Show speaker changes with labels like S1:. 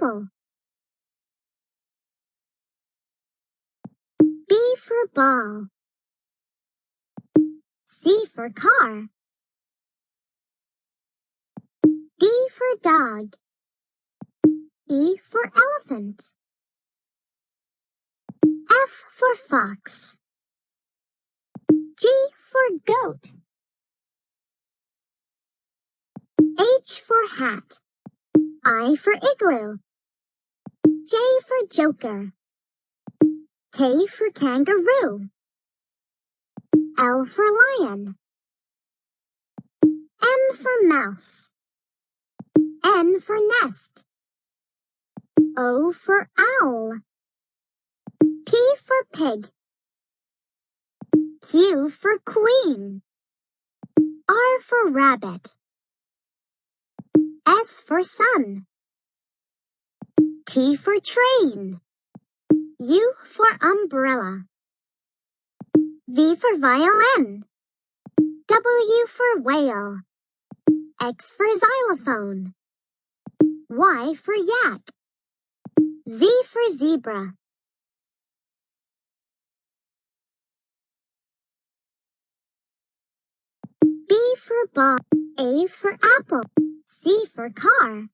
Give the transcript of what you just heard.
S1: apple. B for ball. C for car. D for dog. E for elephant. F for fox. G for goat. H for hat. I for igloo. J for joker. K for kangaroo. L for lion. M for mouse. N for nest. O for owl. P for pig. Q for queen. R for rabbit. S for sun. T for train. U for umbrella. V for violin. W for whale. X for xylophone. Y for yak. Z for zebra. B for ball. A for apple. C for car.